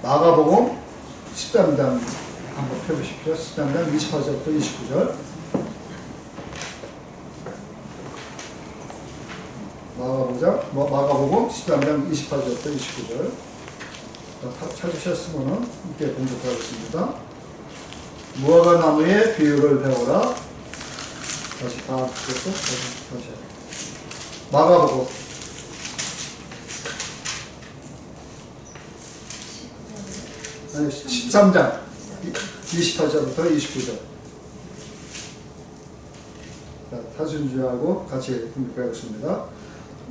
마가복음 13장 한번 펴보십시오. 13장 28절부터 29절. 마가복음 13장 28절부터 29절. 찾으셨으면 함께 공독하겠습니다. 무화과 나무의 비유를 배워라. 다시 다 듣겠어? 다시. 마가복음 13장 28절부터 29절. 타순주하고 같이 공독하겠습니다.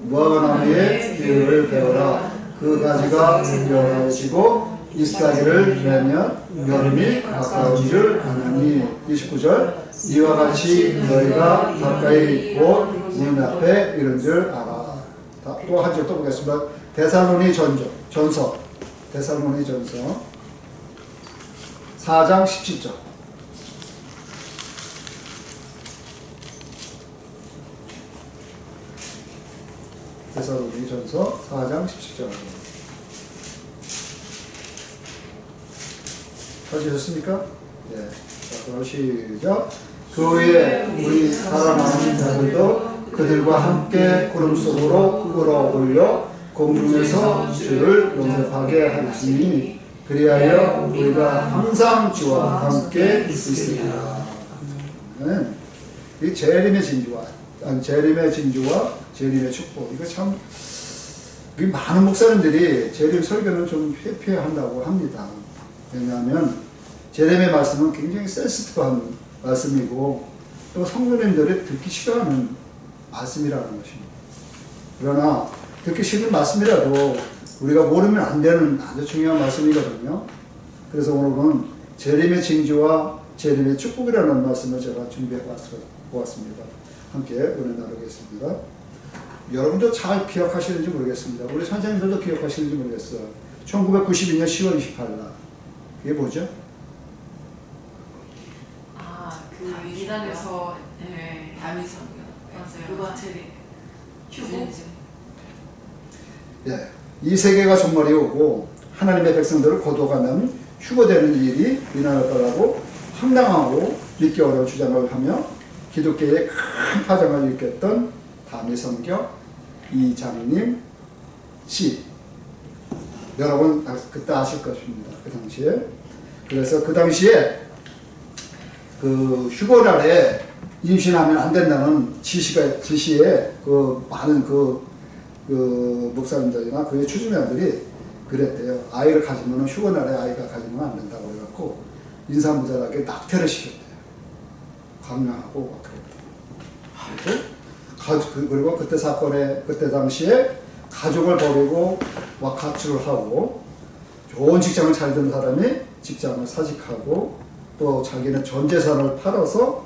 무화과 나무의 비유를 배워라. 그 가지가 연하여지고 잎사귀를 내면 여름이 가까운 줄 아느니. 29절. 이와 같이 너희가 가까이 곧 문 앞에 이른 줄 알아. 또 한 절 또 보겠습니다. 데살로니 전서 4장 17절. 데살로니 전서 4장 17절. 찾으셨습니까? 예. 자, 그럼 시작. 그 후에 우리 사랑하는 자들도 그들과 함께 구름 속으로 끌어올려 공중에서 주를 영접하게 하시니 그리하여 우리가 항상 주와 함께 있으리라. 이 재림의 진주와 재림의 축복. 이거 참 많은 목사님들이 재림 설교는 좀 회피한다고 합니다. 왜냐하면 재림의 말씀은 굉장히 센시티브한 말씀이고 또 성도님들이 듣기 싫어하는 말씀이라는 것입니다. 그러나 듣기 싫은 말씀이라도 우리가 모르면 안 되는 아주 중요한 말씀이거든요. 그래서 오늘은 재림의 징조와 재림의 축복이라는 말씀을 제가 준비해 보았습니다. 함께 은혜 나누겠습니다. 여러분도 잘 기억하시는지 모르겠습니다. 우리 선생님들도 기억하시는지 모르겠어요. 1992년 10월 28일 날. 그게 뭐죠? 그 이단에서 다미성이요. 맞아요. 그거 재림. 휴고. 예, 이 세계가 종말이 오고 하나님의 백성들을 거둬가는 휴거되는 일이 일어날 거라고 황당하고 믿기 어려운 주장을 하며 기독교의 큰 파장을 일으켰던 다미성교 이장님 씨. 여러분 그때 아실 것입니다. 그 당시에. 그래서 그 당시에 그 휴거날에 임신하면 안 된다는 지시에 그 많은 그 목사님들이나 그의 추진자들이 그랬대요. 아이를 가지면 휴거날에 아이가 가지면 안 된다고 해갖고 인사무자하게 낙태를 시켰대요. 강요하고 그랬대요. 그리고 그때 당시에 가족을 버리고 가출을 하고 좋은 직장을 잘 든 사람이 직장을 사직하고 또 자기는 전 재산을 팔아서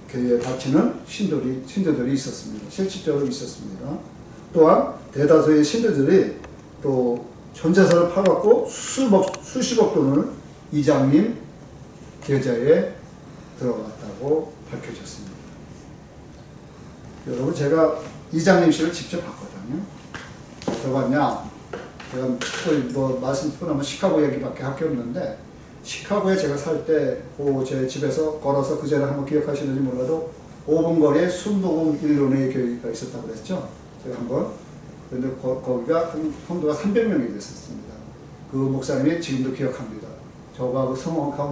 교회에 바치는 신도들이 있었습니다. 실질적으로 있었습니다. 또한 대다수의 신도들이 또 전 재산을 팔았고 수십억 돈을 이장님 계좌에 들어갔다고 밝혀졌습니다. 여러분 제가 이장님 씨를 직접 봤거든요. 들어봤냐? 제가 말씀 듣고 나면 시카고 얘기밖에 할 게 없는데 시카고에 제가 살 때 제 집에서 걸어서 그 전에 한번 기억하시는지 몰라도 5분 거리에 순복음 일론의 교회가 있었다고 그랬죠. 제가 한번. 그런데 거기가 성도가 300명이 됐었습니다. 그 목사님이 지금도 기억합니다. 저하고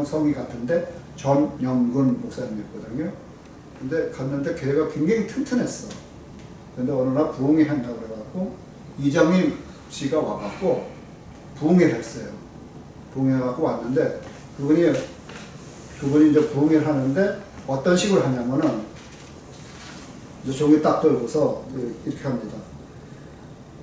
성이 같은데 전영근 목사님이었거든요. 근데 갔는데 교회가 굉장히 튼튼했어. 근데 어느 날 부흥회 한다고 그래갖고 이장님 씨가 와갖고 부흥회를 했어요. 부흥회해갖고 왔는데 그분이 이제 부흥회를 하는데 어떤 식으로 하냐면은 이제 종이 딱 들고서 이렇게 합니다.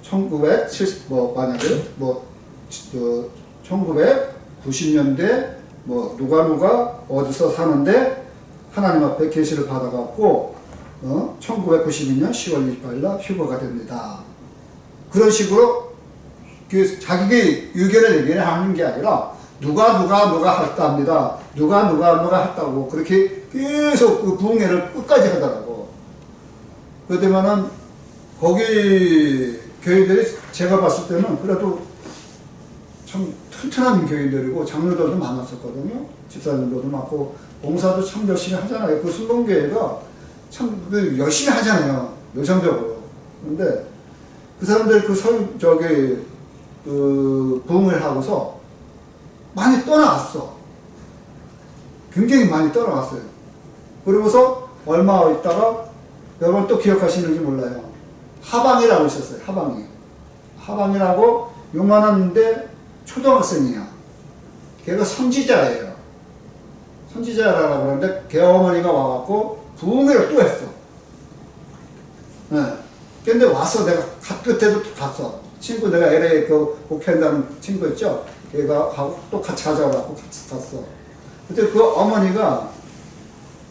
1990년대 누가 어디서 사는데 하나님 앞에 계시를 받아갖고 1992년 10월 28일 날 휴거가 됩니다. 그런 식으로 자기가 의견을 얘기하는 게 아니라 누가 했다 합니다. 누가 했다고 그렇게 계속 그 부흥회를 끝까지 하더라고. 그러면은 거기 교인들이 제가 봤을 때는 그래도 참 튼튼한 교인들이고 장로들도 많았었거든요. 집사님들도 많고 봉사도 참 열심히 하잖아요. 그 순복음교회가 참 열심히 하잖아요. 열정적으로. 근데 그 사람들 부흥을 하고서 많이 떠나갔어. 굉장히 많이 떠나갔어요. 그러고서 얼마 있다가 여러분 또 기억하시는지 몰라요. 하방이라고 있었어요. 하방이라고 요만한데 초등학생이야. 걔가 선지자예요. 선지자라고 그러는데 걔 어머니가 와갖고 부흥회를 또 했어. 네. 근데 와서 내가 그때도 갔어. 친구 내가 LA 그 목회한다는 친구 있죠? 걔가 하고 또 같이 가자고 같이 갔어. 그때 그 어머니가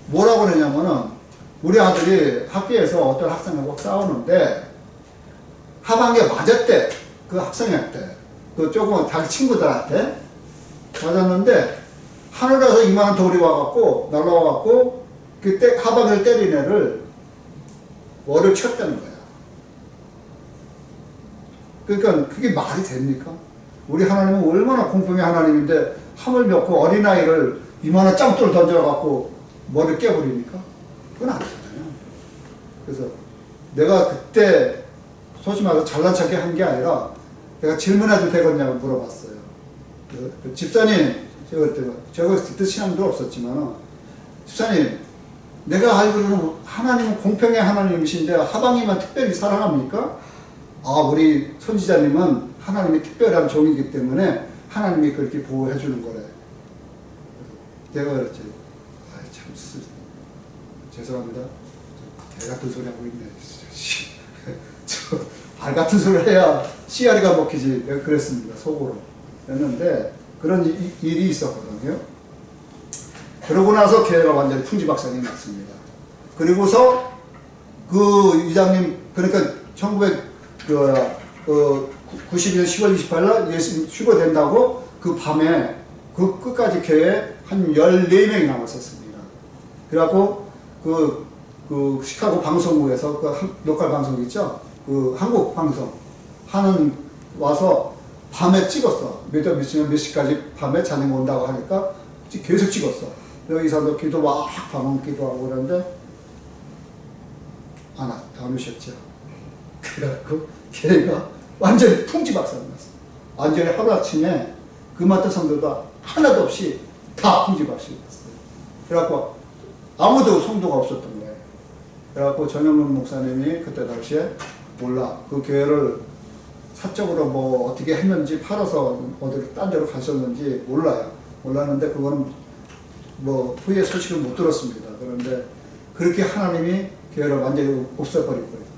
뭐라고 그러냐면은 우리 아들이 학교에서 어떤 학생하고 싸우는데 하반기에 맞았대. 그 학생한테. 그 조금 자기 친구들한테 맞았는데 하늘에서 이만한 돌이 와갖고 날라와갖고 그때 하반기를 때린 애를 머리를 쳤다는 거야. 그러니까 그게 말이 됩니까? 우리 하나님은 얼마나 공평의 하나님인데 하물며 그 어린아이를 이만한 짱돌을 던져갖고 머리를 깨버립니까? 그건 아니잖아요. 그래서 내가 그때 솔직히 말해서 잘난 척게 한 게 아니라 내가 질문해도 되겠냐고 물어봤어요. 그 집사님, 제가 그때 신앙도 없었지만 집사님, 내가 알기로는 하나님은 공평의 하나님이신데 하방이만 특별히 사랑합니까? 아, 우리 선지자님은 하나님이 특별한 종이기 때문에 하나님이 그렇게 보호해 주는 거래. 내가 그랬지. 아, 참 죄송합니다. 개 같은 소리 하고 있네. 발 같은 소리를 해야 씨알이가 먹히지. 내가 그랬습니다. 속으로. 그랬는데 그런 일이 있었거든요. 그러고 나서 교회가 완전히 풍지박산이 났습니다. 그리고서 그 이장님, 그러니까 1992년 10월 28일 날 예수님 휴거된다고 그 밤에 그 끝까지 교회에 한 14명이 남았었습니다. 그래갖고 그 시카고 방송국에서 그 로컬 방송 있죠? 그 한국 방송 하는 와서 밤에 찍었어. 몇 시까지 밤에 자녀 온다고 하니까 계속 찍었어. 여기서도 기도 막 방언 기도하고 그러는데 안 오셨죠. 그래갖고 걔가 완전히 풍지박산 났어. 완전히 하루아침에 그 맡은 성도가 하나도 없이 다 풍지박산이 났어요. 그래갖고 아무도 성도가 없었던 거예요. 그래갖고 전영문 목사님이 그때 당시에 몰라. 그 교회를 사적으로 뭐 어떻게 했는지 팔아서 어디 딴 데로 가셨는지 몰라요. 몰랐는데 그거는 뭐 후에 소식을 못 들었습니다. 그런데 그렇게 하나님이 교회를 완전히 없애버릴 거예요.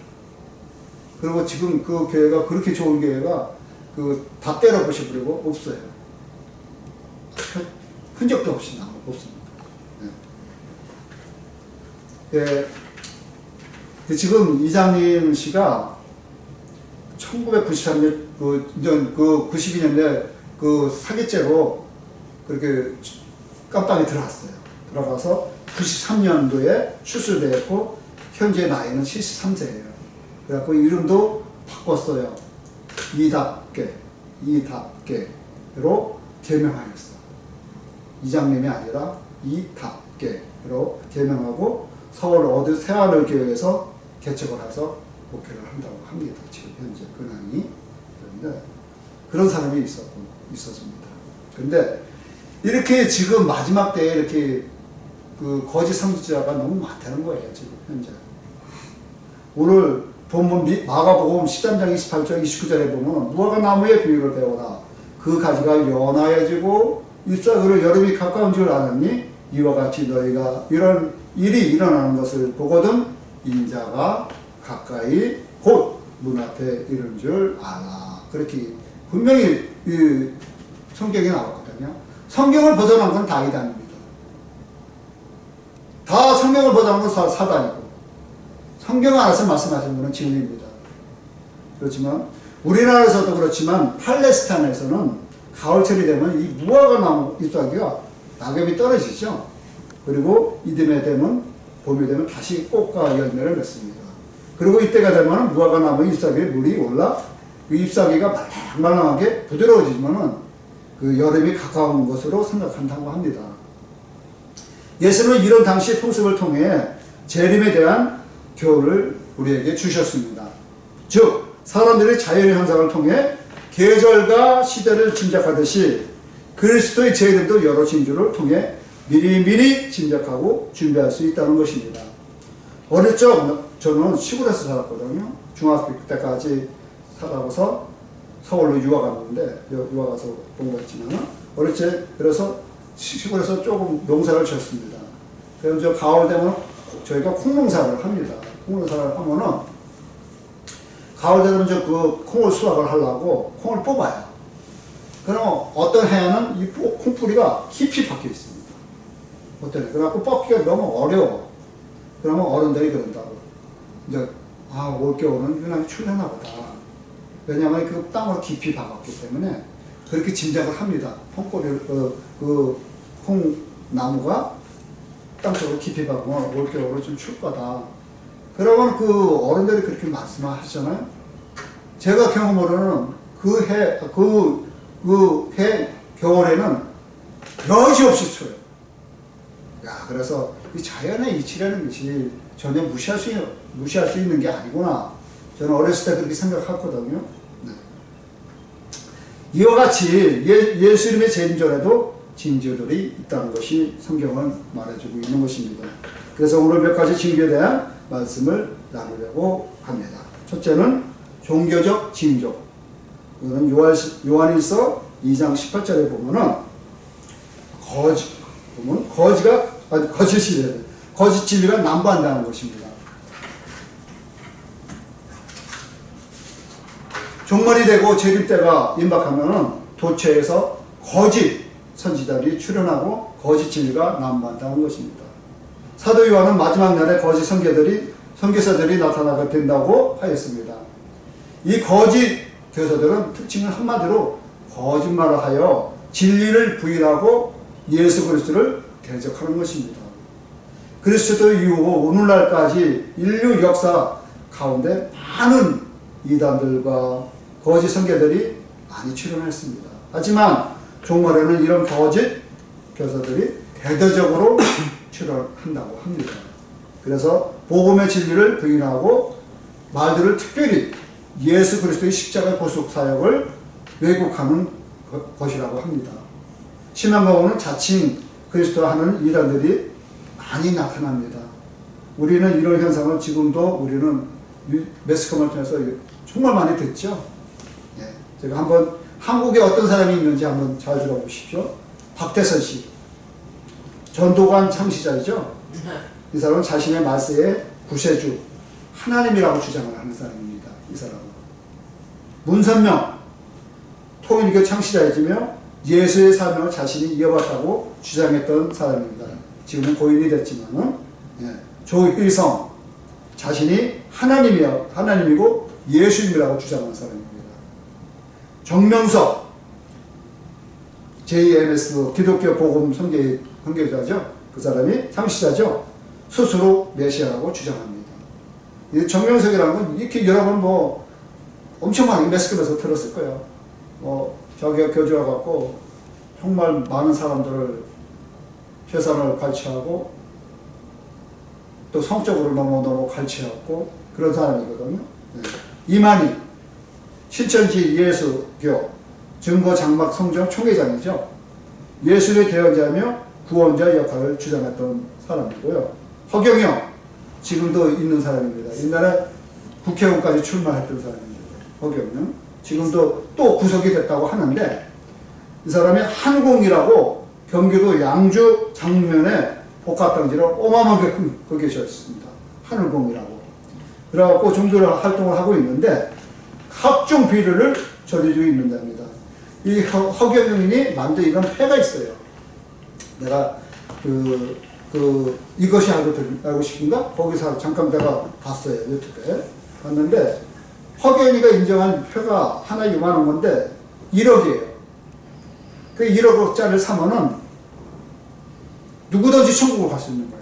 그리고 지금 그 교회가 그렇게 좋은 교회가 다 때려 부셔버리고 없어요. 흔적도 없이 남고 없습니다. 네. 네. 지금 이장님 씨가 1993년 그 92년에 그 사기죄로 그렇게 깜빵에 들어갔어요. 들어가서 93년도에 수술되었고 현재 나이는 73세예요. 그래갖고 이름도 바꿨어요. 이답게로 개명하였어. 이장님이 아니라 이답게로 개명하고 서울 어디 새하늘교회에서 개척을 해서 목회를 한다고 합니다. 지금 현재 근황이. 그런데 그런 사람이 있었습니다. 근데 이렇게 지금 마지막 때에 이렇게 그 거짓 선지자가 너무 많다는 거예요. 지금 현재. 오늘 본문 마가복음 13장 28절 29절에 보면 무화과 나무의 비유를 배워라. 그 가지가 연하여지고 잎사귀로 여름이 가까운 줄 아느니 이와 같이 너희가 이런 일이 일어나는 것을 보거든 인자가 가까이 곧 문 앞에 이른 줄 알아. 그렇게 분명히 성경에 나왔거든요. 성경을 벗어난 건 다 이단입니다. 다 성경을 벗어난 건 사단이고 성경 안에서 말씀하신 분은 진리입니다. 그렇지만 우리나라에서도 그렇지만 팔레스타인에서는 가을철이 되면 이 무화과 나무 잎사귀가 낙엽이 떨어지죠. 그리고 이듬해 되면 봄이 되면 다시 꽃과 열매를 맺습니다. 그리고 이때가 되면 무화과 나무 잎사귀에 물이 올라 그 잎사귀가 말랑말랑하게 부드러워지지만은 그 여름이 가까운 것으로 생각한다고 합니다. 예수는 이런 당시 풍습을 통해 재림에 대한 교훈을 우리에게 주셨습니다. 즉 사람들이 자연현상을 통해 계절과 시대를 짐작하듯이 그리스도의 재림도 여러 징조를 통해 미리미리 짐작하고 준비할 수 있다는 것입니다. 어릴 적 저는 시골에서 살았거든요. 중학교 때까지 살아서 서울로 유학 갔는데, 유학 가서 공부했지만, 어릴 때 그래서 시골에서 조금 농사를 지었습니다. 그래서 저 가을 되면 저희가 콩농사를 합니다. 콩농사를 하면은 가을 되면 저 그 콩을 수확을 하려고 콩을 뽑아요. 그러면 어떤 해에는 이 콩뿌리가 깊이 박혀 있습니다. 어떤 해. 그래갖고 뽑기가 너무 어려워. 그러면 어른들이 그런다고. 이제, 올겨울은 유난히 춥려나 보다. 왜냐하면 그 땅으로 깊이 박았기 때문에 그렇게 짐작을 합니다. 콩뿌리를, 콩나무가 땅속으로 깊이 박으면 올겨울은 좀 춥 거다. 그러면 그 어른들이 그렇게 말씀하시잖아요. 제가 경험으로는 그 해 겨울에는 여지없이 추워요. 그래서 이 자연의 이치라는 것이 전혀 무시할 수 있는 게 아니구나. 저는 어렸을 때 그렇게 생각했거든요. 네. 이와 같이 예수님의 재림 전에도 징조들이 있다는 것이 성경은 말해주고 있는 것입니다. 그래서 오늘 몇 가지 징조에 대한 말씀을 나누려고 합니다. 첫째는 종교적 징조. 이거는 요한일서 2장 18절에 보면은 거짓 진리가 남부한다는 것입니다. 종말이 되고 재림 때가 임박하면은 도처에서 거짓 선지자들이 출현하고 거짓 진리가 남부한다는 것입니다. 사도 요한은 마지막 날에 거짓 선교사들이 나타나게 된다고 하였습니다. 이 거짓 교사들은 특징은 한마디로 거짓말을 하여 진리를 부인하고 예수 그리스도를 대적하는 것입니다. 그리스도 이후 오늘날까지 인류 역사 가운데 많은 이단들과 거짓 선교들이 많이 출현했습니다. 하지만 종말에는 이런 거짓 교사들이 대대적으로 출현한다고 합니다. 그래서 복음의 진리를 부인하고 말들을 특별히 예수 그리스도의 십자가 보속 사역을 왜곡하는 것이라고 합니다. 신앙가고는 자칭 그리스도 하는 이단들이 많이 나타납니다. 우리는 이런 현상을 지금도 우리는 매스컴을 통해서 정말 많이 듣죠. 예. 제가 한번 한국에 어떤 사람이 있는지 한번 잘 들어보십시오. 박대선 씨. 전도관 창시자이죠. 이 사람은 자신의 말세의 구세주, 하나님이라고 주장을 하는 사람입니다. 이 사람은. 문선명, 통일교 창시자이며 예수의 사명을 자신이 이어받았다고 주장했던 사람입니다. 지금은 고인이 됐지만은, 조일성, 자신이 하나님이고 예수님이라고 주장하는 사람입니다. 정명석, JMS 기독교 복음 선교자죠. 그 사람이 창시자죠. 스스로 메시아라고 주장합니다. 이 정명석이라는 건 이렇게 여러분 엄청 많이 매스컴에서 들었을 거예요. 자기가 교주 와갖고 정말 많은 사람들을 재산을 갈취하고 또 성적으로 너무 갈취하고 그런 사람이거든요. 네. 이만희, 실천지 예수교 증거장막 성전 총회장이죠. 예수의 대언자며 구원자 역할을 주장했던 사람이고요. 허경영, 지금도 있는 사람입니다. 옛날에 국회의원까지 출마했던 사람입니다. 허경영. 지금도 또 구속이 됐다고 하는데 이 사람이 한공이라고 경기도 양주 장면에 복합당지를 어마어마하게 크고 계셨습니다. 하늘공이라고. 그래갖고 종교를 활동을 하고 있는데 각종 비리를 저지르고 있는답니다. 이 허경영이 만든 이런 패가 있어요. 내가 이것이 알고 싶은가? 거기서 잠깐 내가 봤어요. 유튜브에. 봤는데 허경영이가 인정한 표가 하나 요만한 건데 1억이에요. 그 1억짜리를 사면은 누구든지 천국을 갈 수 있는 거야.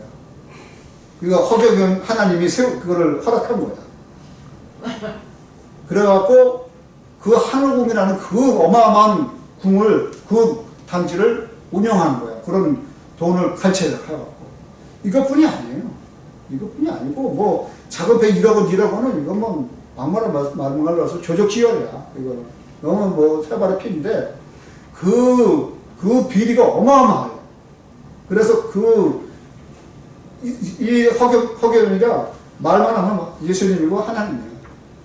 그러니까 허경영 하나님이 그거를 허락한 거야. 그래갖고 그 하늘궁이라는 그 어마어마한 궁을, 그 단지를 운영하는 거야. 그런 돈을 칼체해갖고. 이것뿐이 아니에요. 이것뿐이 아니고, 뭐, 작업에 1억 원, 1억 원은 이건 뭐, 막말로 해서 조적지열이야. 이거는. 너무 뭐, 세발의 피인데, 그 비리가 어마어마해요. 그래서 이 허경이가 말만 하면 예수님이고 하나님이에요.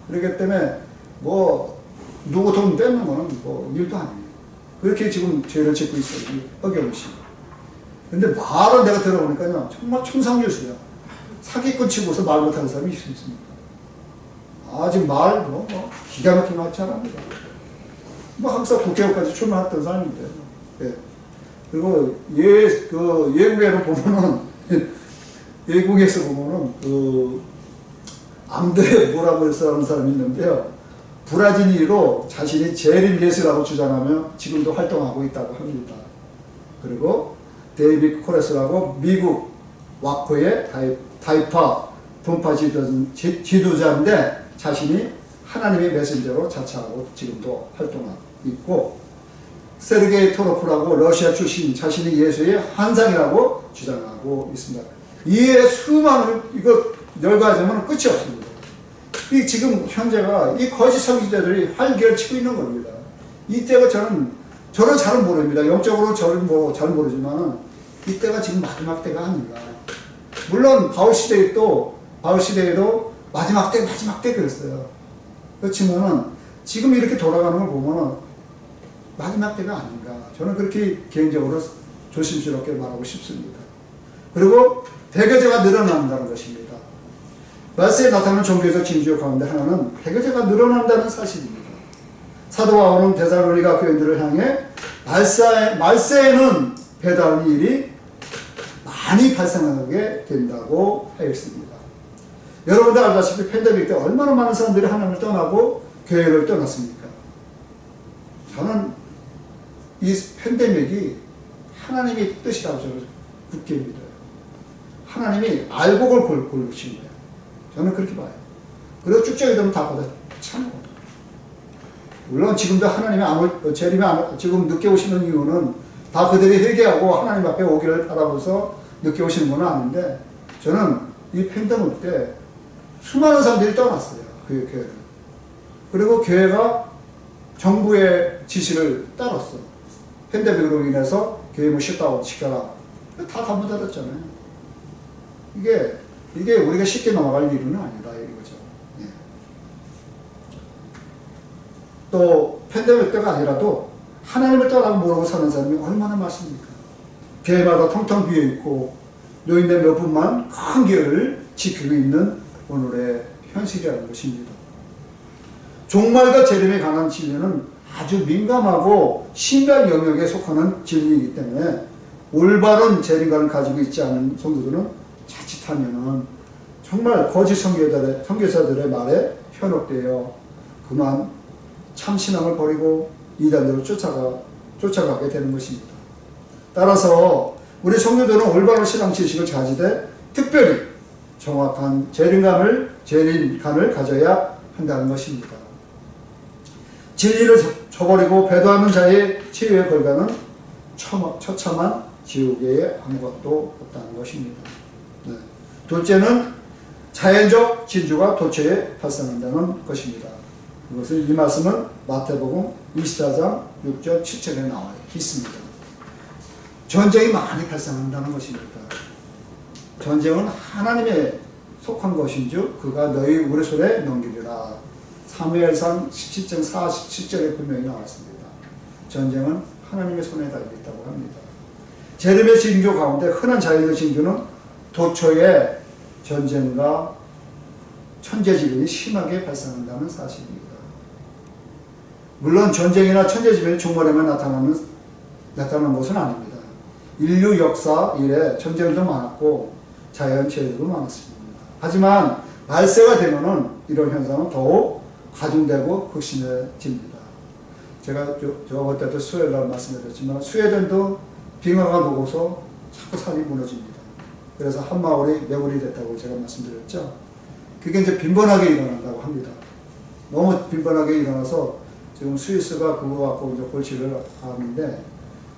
그렇기 때문에, 뭐, 누구 돈 뺏는 거는 뭐, 일도 아니에요. 그렇게 지금 죄를 짓고 있어요. 이 허경이 씨. 근데 말을 내가 들어보니까요, 정말 천상교수야. 사기꾼 치고서 말 못하는 사람이 있습니다. 지금 기가 막히게 말 잘합니다. 항상 국회의원까지 출마했던 사람인데. 예. 그리고 예국에는 보면은, 예국에서 보면은, 암대 뭐라고 해서 하는 사람이 있는데요. 브라질리로 자신이 재림 예수라고 주장하며 지금도 활동하고 있다고 합니다. 그리고 데이비드 코레스라고 미국 와코의 타이파 분파 지도자인데 자신이 하나님의 메신저로 자처하고 지금도 활동하고 있고, 세르게이 토로프라고 러시아 출신 자신이 예수의 환상이라고 주장하고 있습니다. 이에 수많은, 이거 열거하자면 끝이 없습니다. 지금 현재가 이 거짓 선지자들이 활개를 치고 있는 겁니다. 이때가 저는 잘은 모릅니다. 영적으로 저는 잘 모르지만은 이때가 지금 마지막 때가 아닌가. 물론 바울 시대에도 마지막 때 그랬어요. 그렇지만은 지금 이렇게 돌아가는 걸 보면은 마지막 때가 아닌가. 저는 그렇게 개인적으로 조심스럽게 말하고 싶습니다. 그리고 대교제가 늘어난다는 것입니다. 말세에 나타나는 종교적 징조 가운데 하나는 대교제가 늘어난다는 사실입니다. 사도 바울은 데살로니가 교인들을 향해 말세에는 배달하는 일이 많이 발생하게 된다고 하였습니다. 여러분들 알다시피 팬데믹 때 얼마나 많은 사람들이 하나님을 떠나고 교회를 떠났습니까? 저는 이 팬데믹이 하나님의 뜻이라고 저는 굳게 믿어요. 하나님이 알곡을 고르신 거예요. 저는 그렇게 봐요. 그리고 쭉적이 되면 다 걷어 차는 거예요. 물론 지금도 하나님이 재림이 지금 늦게 오시는 이유는 다 그들이 회개하고 하나님 앞에 오기를 바라면서 늦게 오시는 건 아닌데, 저는 이 팬데믹 때 수많은 사람들이 떠났어요. 그 교회를. 그리고 교회가 정부의 지시를 따랐어. 팬데믹으로 인해서 교회 뭐 셧다운 시켜라. 다 문 닫았잖아요. 이게 우리가 쉽게 넘어갈 일은 아니다 이거죠. 예. 또 팬데믹 때가 아니라도 하나님을 떠나고 모르고 사는 사람이 얼마나 많습니까? 교회마다 텅텅 비어있고 노인들 몇 분만 큰 교회를 지키고 있는 오늘의 현실이라는 것입니다. 종말과 재림에 관한 진리는 아주 민감하고 심각 영역에 속하는 진리이기 때문에 올바른 재림관을 가지고 있지 않은 성도들은 자칫하면은 정말 거짓 선교사들의 말에 현혹되어 그만 참신앙을 버리고 이단으로 쫓아가게 되는 것입니다. 따라서 우리 성도들은 올바른 신앙 지식을 가지되 특별히 정확한 재림관을 가져야 한다는 것입니다. 진리를 저버리고 배도하는 자의 치유의 결과는 처참한 지옥에 아무것도 없다는 것입니다. 네. 둘째는 자연적 진주가 도처에 발생한다는 것입니다. 이 말씀은 마태복음 24장 6절 7절에 나와 있습니다. 전쟁이 많이 발생한다는 것입니다. 전쟁은 하나님에 속한 것인즉 그가 너희 우리 손에 넘기리라. 사무엘상 17장 47절에 분명히 나왔습니다. 전쟁은 하나님의 손에 달려있다고 합니다. 재림의 징조 가운데 흔한 자연의 징조는 도처에 전쟁과 천재지변이 심하게 발생한다는 사실입니다. 물론 전쟁이나 천재지변이 종말에만 나타나는 것은 아닙니다. 인류 역사 이래 전쟁도 많았고 자연재해도 많았습니다. 하지만 말세가 되면은 이런 현상은 더욱 가중되고 극심해집니다. 제가 저번 때도 스웨덴 말씀드렸지만 스웨덴도 빙하가 녹아서 자꾸 산이 무너집니다. 그래서 한 마을이 매몰이 됐다고 제가 말씀드렸죠. 그게 이제 빈번하게 일어난다고 합니다. 너무 빈번하게 일어나서 지금 스위스가 그거 갖고 이제 골치를 하는데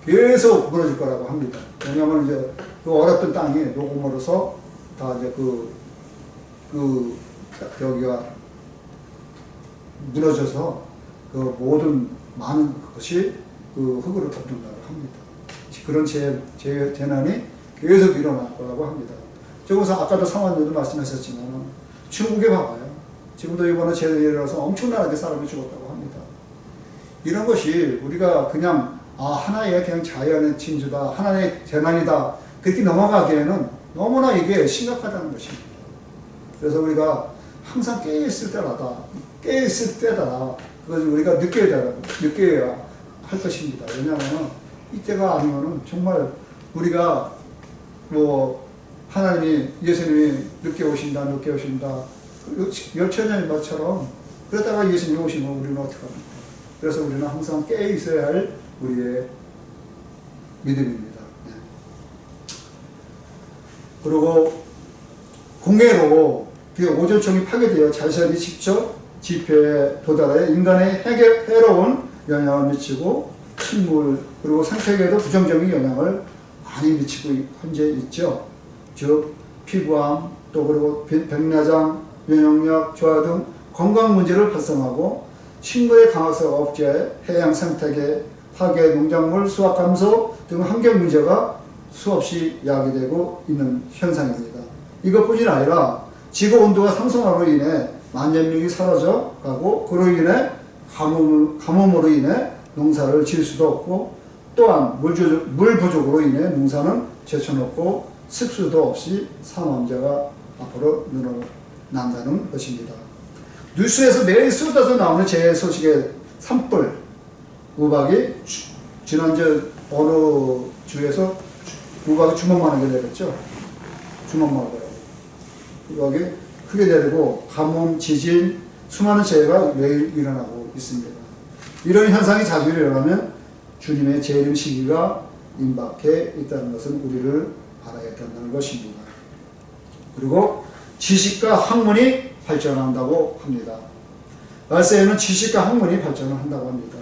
계속 무너질 거라고 합니다. 왜냐하면 이제 그 얼었던 땅이 녹음으로서 다 이제 여기가 무너져서 그 모든 많은 것이 그 흙으로 덮는다고 합니다. 그런 재난이 계속 일어날 거라고 합니다. 저기서 아까도 상환님도 말씀하셨지만 중국에 봐봐요. 지금도 이번에 재해라서 엄청나게 사람이 죽었다고 합니다. 이런 것이 우리가 그냥 하나의 그냥 자연의 진주다, 하나의 재난이다 그렇게 넘어가기에는 너무나 이게 심각하다는 것입니다. 그래서 우리가 항상 깨어있을 때마다 그것을 우리가 느껴야 할 것입니다. 왜냐하면 이때가 아니면은 정말 우리가 뭐 하나님이 예수님이 늦게 오신다 몇천년인 것처럼 그러다가 예수님이 오시면 우리는 어떻게 합니까? 그래서 우리는 항상 깨어 있어야 할 우리의 믿음입니다. 네. 그리고 공해로 오존층이 파괴되어 자신이 직접 지표에 도달해 인간의 해로운 영향을 미치고 식물 그리고 생태계에도 부정적인 영향을 많이 미치고 현재 있죠. 즉 피부암 또 그리고 백내장, 면역력 저하 등 건강 문제를 발생하고 식물의 강화성 억제, 해양 생태계 파괴, 농작물 수확 감소 등 환경 문제가 수없이 야기되고 있는 현상입니다. 이것뿐이 아니라 지구 온도가 상승함으로 인해 만년명이 사라져 가고 그로 인해 가뭄으로 인해 농사를 지을 수도 없고 또한 물 부족으로 인해 농사는 제쳐놓고 습수도 없이 산화문제가 앞으로 늘어난다는 것입니다. 뉴스에서 매일 쏟아져 나오는 재해 소식의 산불, 우박이 지난주 어느 주에서 우박이 주먹만 하게 되겠죠. 주먹만 하더라고요. 우박이 크게 내리고 가뭄, 지진, 수많은 재해가 매일 일어나고 있습니다. 이런 현상이 자주 일어나면 주님의 재림 시기가 임박해 있다는 것은 우리를 알아야 된다는 것입니다. 그리고 지식과 학문이 발전한다고 합니다. 말세에는 지식과 학문이 발전을 한다고 합니다.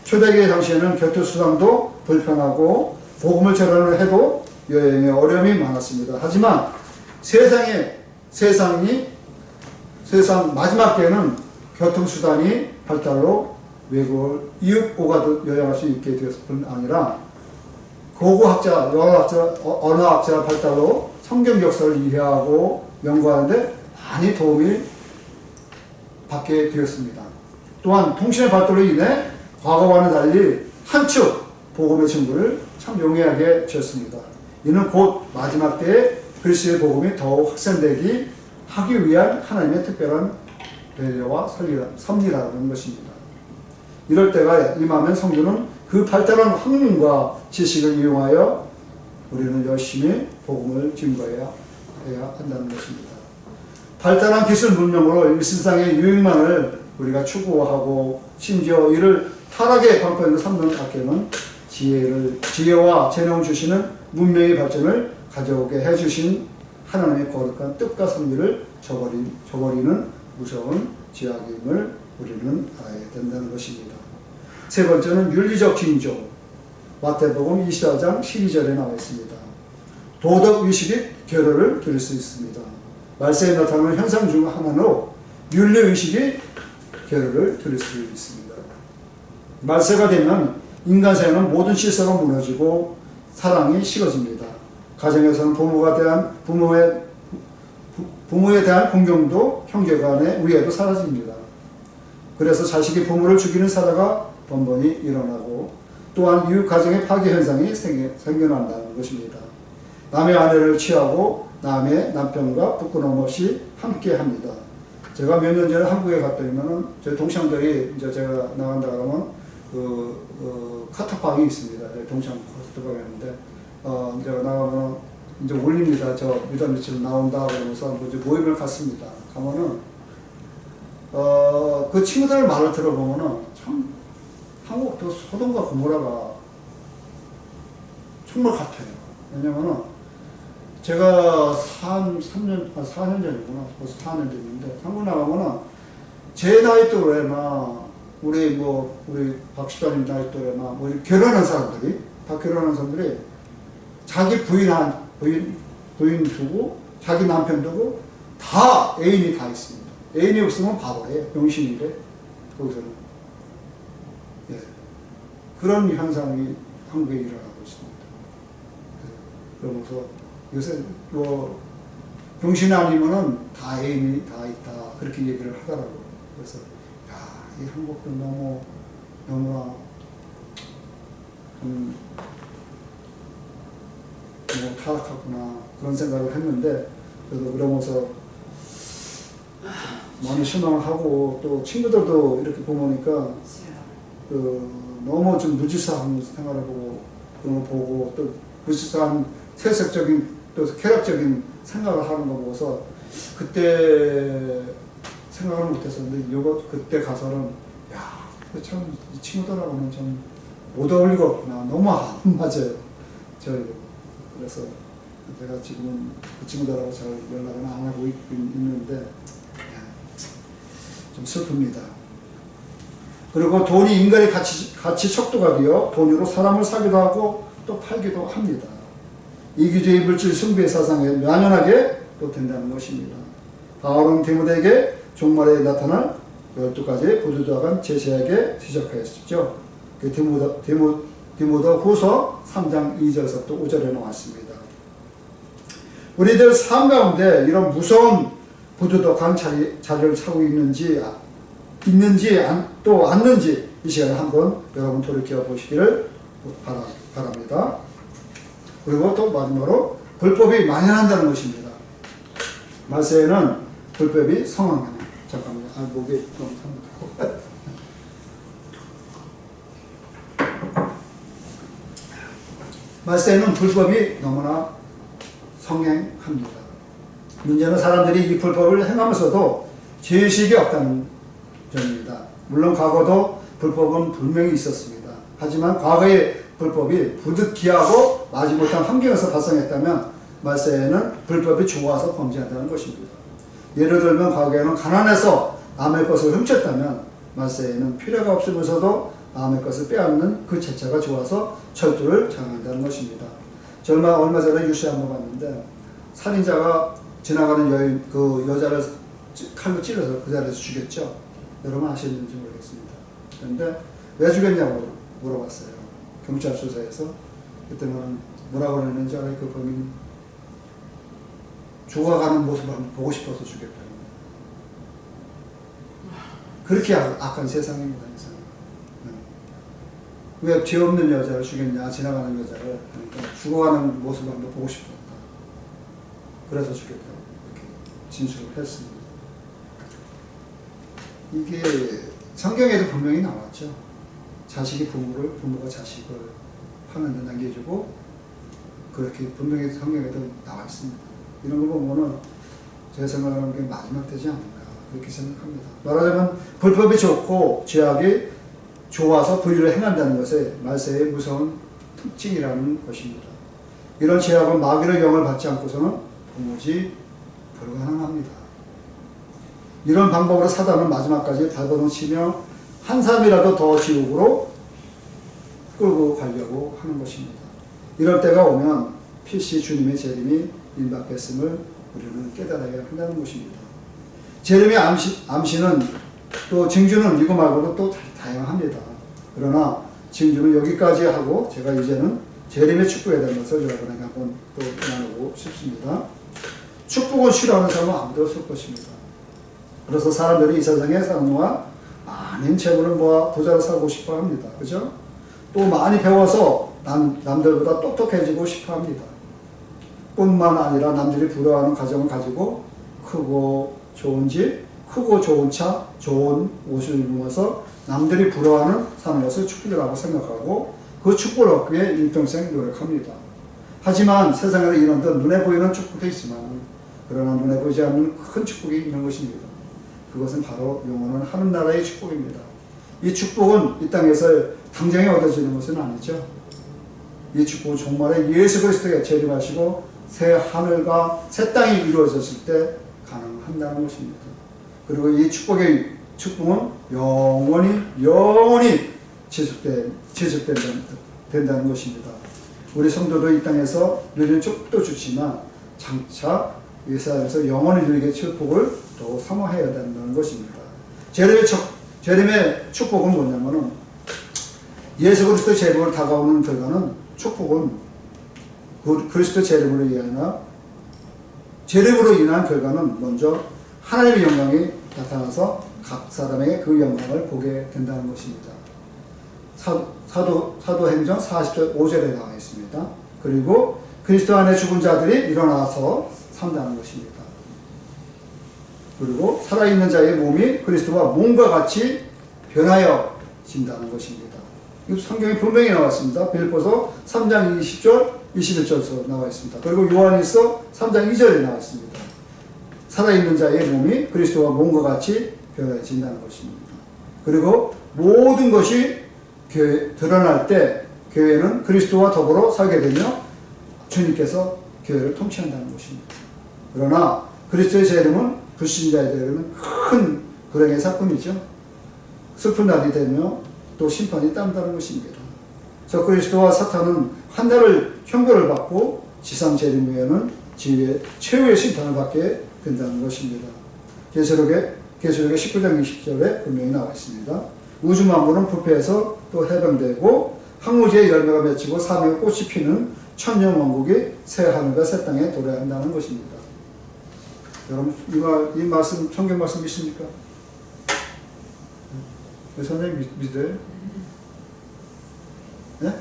초대교회 당시에는 교통수단도 불편하고 복음을 전하려 해도 여행에 어려움이 많았습니다. 하지만 세상 마지막 때에는 교통수단이 발달로 외국을 이웃 오가도 여행할 수 있게 되었을 뿐 아니라 고고학자, 언어학자 발달로 성경 역사를 이해하고 연구하는데 많이 도움이 받게 되었습니다. 또한 통신의 발달로 인해 과거와는 달리 한축 복음의 증거를 참 용이하게 되었습니다. 이는 곧 마지막 때에 그리스도의 복음이 더욱 확산되기 하기 위한 하나님의 특별한 배려와 섭리라는 것입니다. 이럴 때가 임하면 성도는 그 발달한 학문과 지식을 이용하여 우리는 열심히 복음을 증거해야 한다는 것입니다. 발달한 기술 문명으로 일신상의 유익만을 우리가 추구하고 심지어 이를 타락의 방편으로 삼는 학교는 지혜와 재능을 주시는 문명의 발전을 가져오게 해주신 하나님의 거룩한 뜻과 섭리를 저버리는 무서운 죄악임을 우리는 알아야 된다는 것입니다. 세 번째는 윤리적 징조. 마태복음 24장 12절에 나와 있습니다. 도덕의식이 결여를 드릴 수 있습니다. 말세에 나타나는 현상 중 하나로 윤리의식이 결여를 드릴 수 있습니다. 말세가 되면 인간 사회는 모든 질서가 무너지고 사랑이 식어집니다. 가정에서는 부모에 대한 공경도 형제 간의 우애도 사라집니다. 그래서 자식이 부모를 죽이는 사례가 번번이 일어나고 또한 이웃 가정의 파괴 현상이 생겨난다는 것입니다. 남의 아내를 취하고 남의 남편과 부끄러움 없이 함께 합니다. 제가 몇 년 전에 한국에 갔더니면은 저희 동창들이 이제 제가 나간다 그러면 카톡방이 있습니다. 동창 카톡방이 있는데 제가 나가면 이제 올립니다. 저 미달 며칠 나온다 그러면서 이제 모임을 갖습니다. 가면은 그 친구들 말을 들어보면은 참 한국도 소돔과 고모라가 정말 같아요. 왜냐면은 제가 4년 전이구나. 벌써 4년 됐는데 한국 나가면은 제 나이 또래나 우리 박식사님 나이 또래나 우리 결혼한 사람들이 다 결혼한 사람들이 자기 부인 두고 자기 남편 두고 다 애인이 다 있습니다. 애인이 없으면 바보래, 병신이래. 거기서는 그런 현상이 한국에 일어나고 있습니다. 그러면서 요새 병신 아니면은 다 애인이 다 있다 그렇게 얘기를 하더라고요. 그래서 이 한국도 너무나 너무 타락하구나 그런 생각을 했는데 저도 그러면서 많이 실망하고 또 친구들도 이렇게 보니까 너무 좀 무지사한 생활을 보고 그런 거 보고 또 무지사한 세속적인 또 쾌락적인 생각을 하는 거 보고서 그때 생각을 못했었는데 그때 가서는 참 이 친구들하고는 좀 못 어울리겠구나. 너무 안 맞아요. 그래서 제가 지금은 그 친구들하고 잘 연락은 안 하고 있는데 좀 슬픕니다. 그리고 돈이 인간의 가치 척도가 되어 돈으로 사람을 사기도 하고 또 팔기도 합니다. 이기주의 물질 숭배 사상에 만연하게 또 된다는 것입니다. 바울은 디모데에게 종말에 나타날 12가지 부조작은 제시하게 지적하였죠. 그 디모데 후서 3장 2절에서 또 5절에 나왔습니다. 우리들 삶 가운데 이런 무서운 부조덕한 자리를 차고 있는지 또 않는지 이 시간에 한번 여러분 돌이켜 보시기를 바랍니다. 그리고 또 마지막으로 불법이 만연한다는 것입니다. 말세에는 불법이 성황합니다. 잠깐만요. 목이 너무 상하고. 말세에는 불법이 너무나 성행합니다. 문제는 사람들이 이 불법을 행하면서도 죄의식이 없다는 점입니다. 물론 과거도 불법은 분명히 있었습니다. 하지만 과거의 불법이 부득이하고 마지못한 환경에서 발생했다면 말세에는 불법이 좋아서 범죄한다는 것입니다. 예를 들면 과거에는 가난해서 남의 것을 훔쳤다면 말세에는 필요가 없으면서도 남의 것을 빼앗는 그 재차가 좋아서 철두를 장한다는 것입니다. 저 얼마 전에 뉴스에 한번 봤는데 살인자가 지나가는 그 여자를 칼로 찔러서 그 자리에서 죽였죠. 여러분 아시는지 모르겠습니다. 그런데 왜 죽였냐고 물어봤어요. 경찰 수사에서. 그때는 뭐라고 그랬는지 알아요? 그 범인 죽어가는 모습을 한번 보고 싶어서 죽였다는 거예요. 그렇게 악한 세상입니다. 왜 죄 없는 여자를 죽였냐, 지나가는 여자를. 그러니까 죽어가는 모습을 한번 보고 싶었다. 그래서 죽였다고 이렇게 진술을 했습니다. 이게 성경에도 분명히 나왔죠. 자식이 부모가 자식을 하는 데 남겨주고 그렇게 분명히 성경에도 나와 있습니다. 이런 걸 보면은 제가 생각하는 게 마지막 되지 않는가 그렇게 생각합니다. 말하자면 불법이 좋고 죄악이 좋아서 불의를 행한다는 것에 말세의 무서운 특징이라는 것입니다. 이런 죄악은 마귀의 영을 받지 않고서는 도무지 불가능합니다. 이런 방법으로 사단은 마지막까지 발버둥치며 한 사람이라도 더 지옥으로 끌고 가려고 하는 것입니다. 이럴 때가 오면 필시 주님의 재림이 임박했음을 우리는 깨달아야 한다는 것입니다. 재림의 암시는 또 징조는 이거 말고도 또 다양합니다. 그러나 징조는 여기까지 하고 제가 이제는 재림의 축복에 대한 것을 여러분에게 한번 또 나누고 싶습니다. 축복을 싫어하는 사람은 아무도 없을 것입니다. 그래서 사람들이 이 세상에 사는 동안 많은 재물을 모아 부자로 살고 싶어 합니다. 그죠? 또 많이 배워서 남들보다 똑똑해지고 싶어 합니다. 뿐만 아니라 남들이 부러워하는 가정을 가지고 크고 좋은 집, 크고 좋은 차, 좋은 옷을 입으면서 남들이 부러워하는 사는 것을 축복이라고 생각하고 그 축복을 얻기 위해 일평생 노력합니다. 하지만 세상에는 이런 듯 눈에 보이는 축복도 있지만 그러나 눈에 보이지 않는 큰 축복이 있는 것입니다. 그것은 바로 영원한 하늘나라의 축복입니다. 이 축복은 이 땅에서 당장에 얻어지는 것은 아니죠. 이 축복은 정말에 예수 그리스도가 재림하시고 새 하늘과 새 땅이 이루어졌을 때 가능한다는 것입니다. 그리고 이 축복의 축복은 영원히 지속된다는 것입니다. 우리 성도도 이 땅에서 누리는 축복도 주지만 장차 이 세상에서 영원히 누리게 축복을 또 사모해야 된다는 것입니다. 재림의 축복은 뭐냐면은 예수 그리스도 재림으로 다가오는 결과는 축복은 그리스도 재림으로 인한 결과는 먼저 하나님의 영광이 나타나서 각 사람에게 그 영광을 보게 된다는 것입니다. 사도행전 40절 5절에 나와 있습니다. 그리고 그리스도 안에 죽은 자들이 일어나서 산다는 것입니다. 그리고 살아있는 자의 몸이 그리스도와 몸과 같이 변하여 진다는 것입니다. 이 성경에 분명히 나왔습니다. 빌립보서 3장 20절 21절에서 나와 있습니다. 그리고 요한일서 3장 2절에 나와 있습니다. 살아있는 자의 몸이 그리스도와 몸과 같이 변해진다는 것입니다. 그리고 모든 것이 드러날 때 교회는 그리스도와 더불어 살게 되며 주님께서 교회를 통치한다는 것입니다. 그러나 그리스도의 재림은 불신자들에게는 큰 불행의 사건이죠. 슬픈 날이 되며 또 심판이 따른다는 것입니다. 저 그리스도와 사탄은 한 달을 형벌을 받고 지상 재림 후에는 지위의 최후의 심판을 받게 된다는 것입니다. 계시록의 19장 20절에 분명히 나와 있습니다. 우주 만물은 부패해서 또 해방되고 항우지의 열매가 맺히고 사명의 꽃이 피는 천년 왕국이 새 하늘과 새 땅에 도래야 한다는 것입니다. 여러분 이 말씀 성경 말씀 믿습니까? 선생님 믿어요? 네?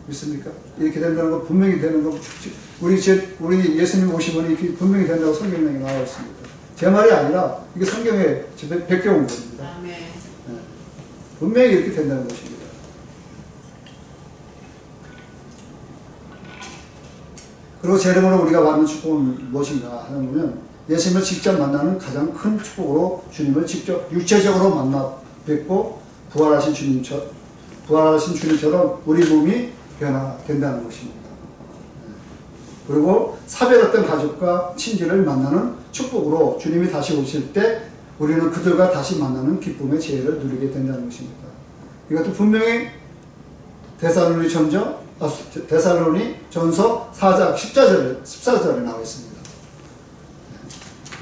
믿습니까? 이렇게 된다는 거 분명히 되는 거 우리 예수님 오시면 이렇게 분명히 된다고 성경에 나와 있습니다. 제 말이 아니라 이게 성경에 베껴온 겁니다. 아멘. 네. 분명히 이렇게 된다는 것입니다. 그리고 재림으로 우리가 받는 축복은 무엇인가 하면 예수님을 직접 만나는 가장 큰 축복으로 주님을 직접 육체적으로 만나 뵙고 부활하신 주님처럼 우리 몸이 변화된다는 것입니다. 그리고 사별했던 가족과 친지를 만나는 축복으로 주님이 다시 오실 때 우리는 그들과 다시 만나는 기쁨의 지혜를 누리게 된다는 것입니다. 이것도 분명히 데살로니 전서 4장 14절에 나와 있습니다.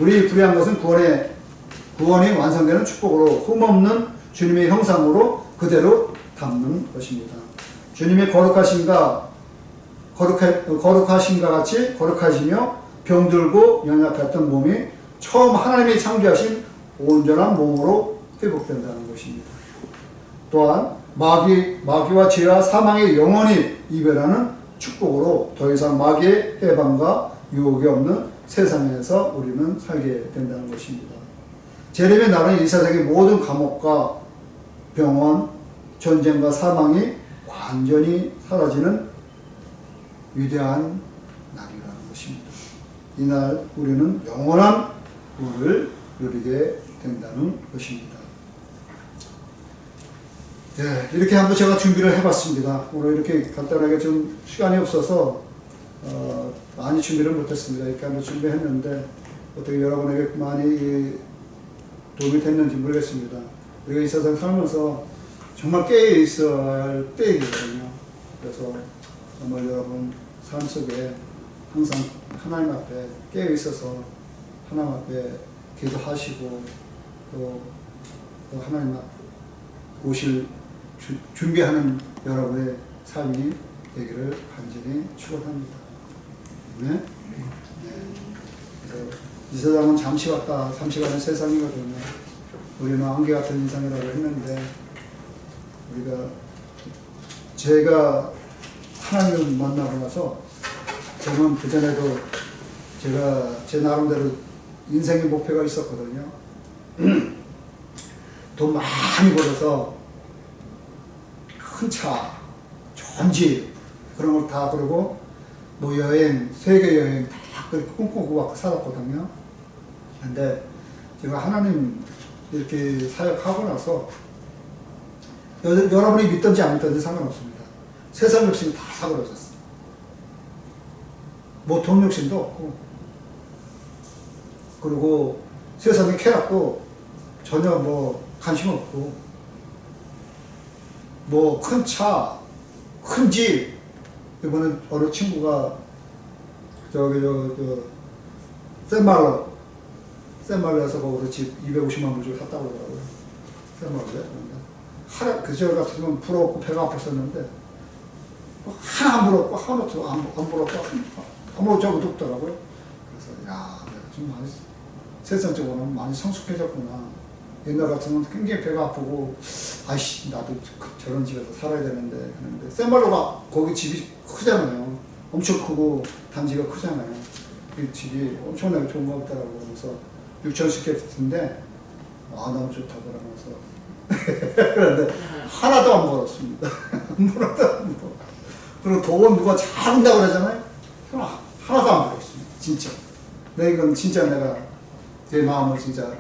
우리 불의한 것은 구원이 완성되는 축복으로 흠없는 주님의 형상으로 그대로 담는 것입니다. 주님의 거룩하심과 같이 거룩하시며 병들고 연약했던 몸이 처음 하나님이 창조하신 온전한 몸으로 회복된다는 것입니다. 또한 마귀와 죄와 사망의 영원히 이별하는 축복으로 더 이상 마귀의 해방과 유혹이 없는 세상에서 우리는 살게 된다는 것입니다. 재림의 날은 이 세상의 모든 감옥과 병원, 전쟁과 사망이 완전히 사라지는 위대한 날이라는 것입니다. 이날 우리는 영원한 부를 누리게 된다는 것입니다. 네, 이렇게 한번 제가 준비를 해봤습니다. 오늘 이렇게 간단하게 좀 시간이 없어서 많이 준비를 못했습니다. 이렇게 한번 준비했는데 어떻게 여러분에게 많이 도움이 됐는지 모르겠습니다. 우리가 이 세상 살면서 정말 깨어 있어야 할 때이거든요. 그래서 정말 여러분 삶 속에 항상 하나님 앞에 깨어 있어서 하나님 앞에 기도하시고 또 하나님 앞 오실 준비하는 여러분의 삶이 되기를 간절히 축원합니다. 네? 네. 그래서 이 세상은 잠시 왔다 잠시 가는 세상이거든요. 우리는 안개 같은 인생이라고 했는데 제가 하나님을 만나고 나서 저는 그전에도 제가 제 나름대로 인생의 목표가 있었거든요. 돈 많이 벌어서 큰 차, 좋은 집 그런 걸 다 그러고 뭐 여행, 세계 여행 다 그렇게 꿈꾸고 살았거든요. 근데 제가 하나님 이렇게 사역하고 나서 여러분이 믿든지 안 믿든지 상관없습니다. 세상 욕심이 다 사그러졌어요. 뭐 돈 욕심도 없고 그리고 세상의 쾌락도 전혀 뭐 관심 없고, 뭐 큰 차, 큰 집, 이번에 어느 친구가 저기 샌말로에서 거기서 집 250만 불 주고 샀다고 그러더라고요. 샌말로에. 그 저 같으면 부러웠고 배가 아팠었는데 하나 안 부럽고 하나도 안 부럽고 아무것도 없더라고요. 그래서 야, 내가 좀 많이 세상적으로는 많이 성숙해졌구나. 옛날 같으면 굉장히 배가 아프고 아이씨 나도 저런 집에서 살아야 되는데 그런데 샌말로가 거기 집이 크잖아요. 엄청 크고 단지가 크잖아요. 이 집이 엄청나게 좋은 것 같더라고요. 그래서 6,000스퀘어피트인데 너무 좋다고 그러면서 그런데 하나도 안 벌었습니다. 하나도 안 벌었고 그리고 돈 누가 잘한다고 그러잖아요. 하나도 안 벌었습니다. 진짜. 이건 진짜 내가 제 마음을 진짜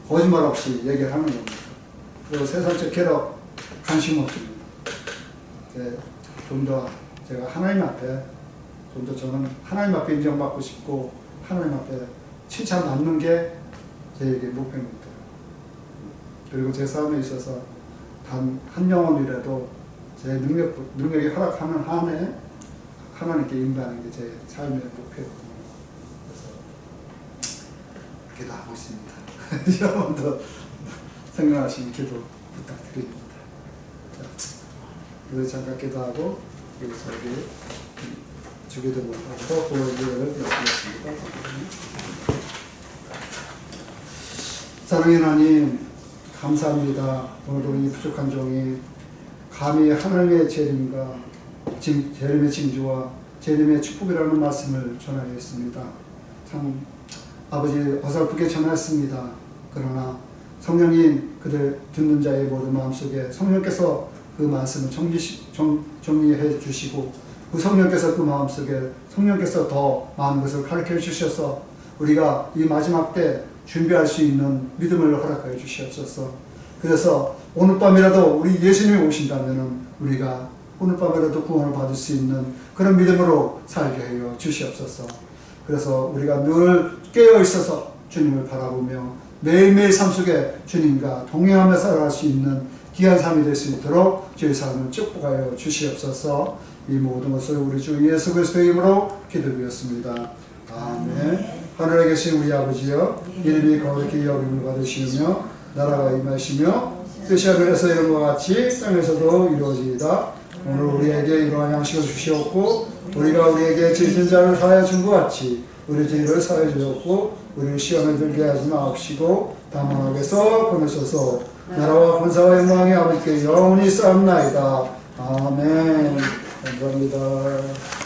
거짓말 없이 얘기를 하는 겁니다. 그리고 세상적 쾌락 관심 없습니다. 좀 더 제가 하나님 앞에 좀 더 저는 하나님 앞에 인정받고 싶고 하나님 앞에 칭찬받는 게 제에게 목표입니다. 그리고 제 삶에 있어서 단 한 영혼이라도 제 능력이 허락하는 한에 하나님께 인도하는 게 제 삶의 목표거든요. 그래서 기도하고 있습니다. 여러분도 생각하시면 기도 부탁드립니다. 그래서 잠깐 기도하고 여기서 우리 주기도문을 하고 보여드리도록 하겠습니다. 사랑의 하나님 감사합니다. 오늘도 이 부족한 종이 감히 하나님의 재림과 재림의 징조와 재림의 축복이라는 말씀을 전하였습니다. 참 아버지 어설프게 전하였습니다. 그러나 성령님 그들 듣는 자의 모든 마음속에 성령께서 그 말씀을 정리해 주시고 그 성령께서 그 마음속에 성령께서 더 많은 것을 가르쳐 주셔서 우리가 이 마지막 때 준비할 수 있는 믿음을 허락하여 주시옵소서. 그래서 오늘 밤이라도 우리 예수님이 오신다면 우리가 오늘 밤이라도 구원을 받을 수 있는 그런 믿음으로 살게 하여 주시옵소서. 그래서 우리가 늘 깨어 있어서 주님을 바라보며 매일매일 삶 속에 주님과 동행하며 살아갈 수 있는 귀한 삶이 될 수 있도록 저희 삶을 축복하여 주시옵소서. 이 모든 것을 우리 주 예수 그리스도의 이름으로 기도드렸습니다. 아멘. 하늘에 계신 우리 아버지여, 이름이 거룩히 여김을 받으시며 나라가 임하시며 뜻이 하늘에서 이룬 것 같이 땅에서도 이루어지이다. 오늘 우리에게 이러한 양식을 주시옵고 우리가 우리에게 죄진 자를 사하여 준 것 같이 우리 죄를 사하여 주옵고 우리를 시험에 들게 하지 마옵시고 다만 악에서 건너셔서 나라와 권세와 영광이 아버지께 영원히 쌓옵나이다. 아멘. 감사합니다.